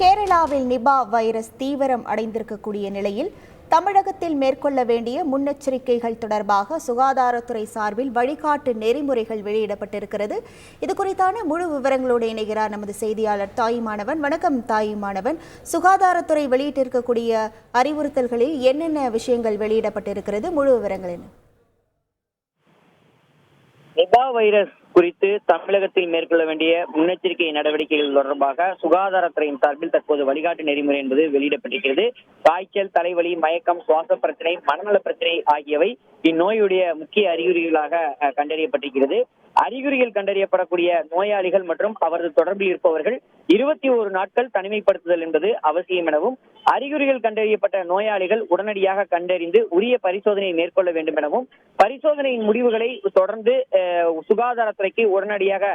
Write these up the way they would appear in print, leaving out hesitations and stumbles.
கேரளாவில் Nipah virus தீவிரம் அடைந்திருக்கக்கூடிய நிலையில் தமிழகத்தில் மேற்கொள்ள வேண்டிய முன்னெச்சரிக்கைகள் தொடர்பாக சுகாதாரத்துறை சார்பில் வழிகாட்டு நெறிமுறைகள் வெளியிடப்பட்டிருக்கிறது. இது குறித்தான முழு விவரங்களோடு இணைகிறார் நமது செய்தியாளர் தாயுமானவன். வணக்கம் தாயுமானவன். சுகாதாரத்துறை வெளியிட்டிருக்கக்கூடிய அறிவுறுத்தல்களில் என்னென்ன விஷயங்கள் வெளியிடப்பட்டிருக்கிறது, முழு விவரங்கள் என்ன? நிபா வைரஸ் குறித்து தமிழகத்தில் மேற்கொள்ள வேண்டிய முன்னெச்சரிக்கை நடவடிக்கைகள் தொடர்பாக சுகாதாரத்துறையின் சார்பில் தற்போது வழிகாட்டு நெறிமுறை என்பது வெளியிடப்பட்டிருக்கிறது. காய்ச்சல், தலைவலி, மயக்கம், சுவாச பிரச்சனை, மனநல பிரச்சனை ஆகியவை இந்நோயுடைய முக்கிய அறிகுறிகளாக கண்டறியப்பட்டிருக்கிறது. அறிகுறிகள் கண்டறியப்படக்கூடிய நோயாளிகள் மற்றும் அவரது தொடர்பில் இருப்பவர்கள் 21 நாட்கள் தனிமைப்படுத்துதல் என்பது அவசியம் எனவும், அறிகுறிகள் கண்டறியப்பட்ட நோயாளிகள் உடனடியாக கண்டறிந்து உரிய பரிசோதனையை மேற்கொள்ள வேண்டும் எனவும், பரிசோதனையின் முடிவுகளை தொடர்ந்து சுகாதாரத்துறைக்கு உடனடியாக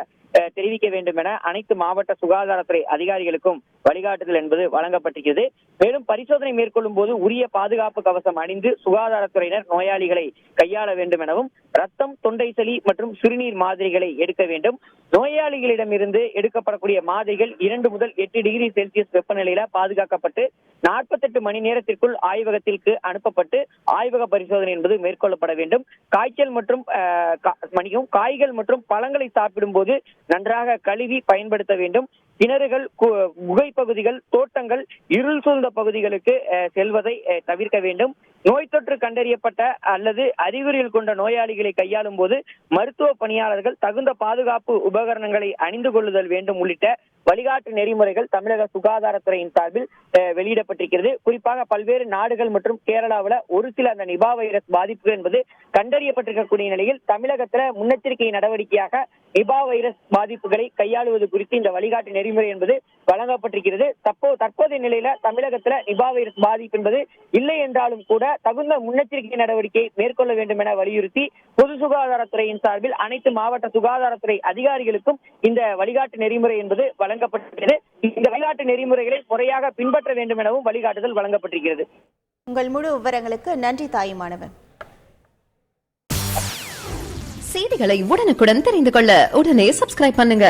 தெரிவிக்க வேண்டும் என அனைத்து மாவட்ட சுகாதாரத்துறை அதிகாரிகளுக்கும் வழிகாட்டுதல் என்பது வழங்கப்பட்டிருக்கிறது. மேலும் பரிசோதனை மேற்கொள்ளும் போது உரிய பாதுகாப்பு கவசம் அணிந்து சுகாதாரத்துறையினர் நோயாளிகளை கையாள வேண்டும் எனவும், ரத்தம், தொண்டை சளி மற்றும் சிறுநீர் மாதிரிகளை எடுக்க வேண்டும். நோயாளிகளிடமிருந்து எடுக்கப்படக்கூடிய மாதிரிகள் 2 முதல் 8 டிகிரி செல்சியஸ் வெப்பநிலையில பாதுகாக்கப்பட்டு 48 மணி நேரத்திற்குள் ஆய்வகத்திற்கு அனுப்பப்பட்டு ஆய்வக பரிசோதனை என்பது மேற்கொள்ளப்பட வேண்டும். காய்ச்சல் மற்றும் காய்கள் மற்றும் பழங்களை சாப்பிடும் போது நன்றாக கழுவி பயன்படுத்த வேண்டும். கிணறுகள், குகை பகுதிகள், தோட்டங்கள், இருள் சூழ்ந்த பகுதிகளுக்கு செல்வதை தவிர்க்க வேண்டும். நோய் தொற்று கண்டறியப்பட்ட அல்லது அறிகுறிகள் கொண்ட நோயாளிகளை கையாளும் போது மருத்துவ பணியாளர்கள் தகுந்த பாதுகாப்பு உபகரணங்களை அணிந்து கொள்ளுதல் வேண்டும் உள்ளிட்ட வழிகாட்டு நெறிமுறைகள் தமிழக சுகாதாரத்துறையின் சார்பில் வெளியிடப்பட்டிருக்கிறது. குறிப்பாக பல்வேறு நாடுகள் மற்றும் கேரளாவில் ஒரு சில அந்த நிபா வைரஸ் பாதிப்பு என்பது கண்டறியப்பட்டிருக்கக்கூடிய நிலையில் தமிழகத்துல முன்னெச்சரிக்கை நடவடிக்கையாக நிபா வைரஸ் பாதிப்புகளை கையாளுவது குறித்து இந்த வழிகாட்டு நெறிமுறை என்பது வழங்கப்பட்டிருக்கிறது. தற்போதைய நிலையில தமிழகத்துல நிபா வைரஸ் பாதிப்பு என்பது இல்லை என்றாலும் கூட தகுந்த முன்னெச்சரிக்கை நடவடிக்கை மேற்கொள்ள வேண்டும் என வலியுறுத்தி பொது சுகாதாரத்துறையின் சார்பில் அனைத்து மாவட்ட சுகாதாரத்துறை அதிகாரிகளுக்கும் இந்த வழிகாட்டு நெறிமுறை என்பது வழங்கப்பட்டிருக்கிறது. இந்த வழிகாட்டு நெறிமுறைகளை முறையாக பின்பற்ற வேண்டும் எனவும் வழிகாட்டுதல் வழங்கப்பட்டிருக்கிறது. உங்கள் முழு விவரங்களுக்கு நன்றி தாயுமானவன். செய்திகளை உடனுக்குடன் தெரிந்து கொள்ள உடனே சப்ஸ்கிரைப் பண்ணுங்க.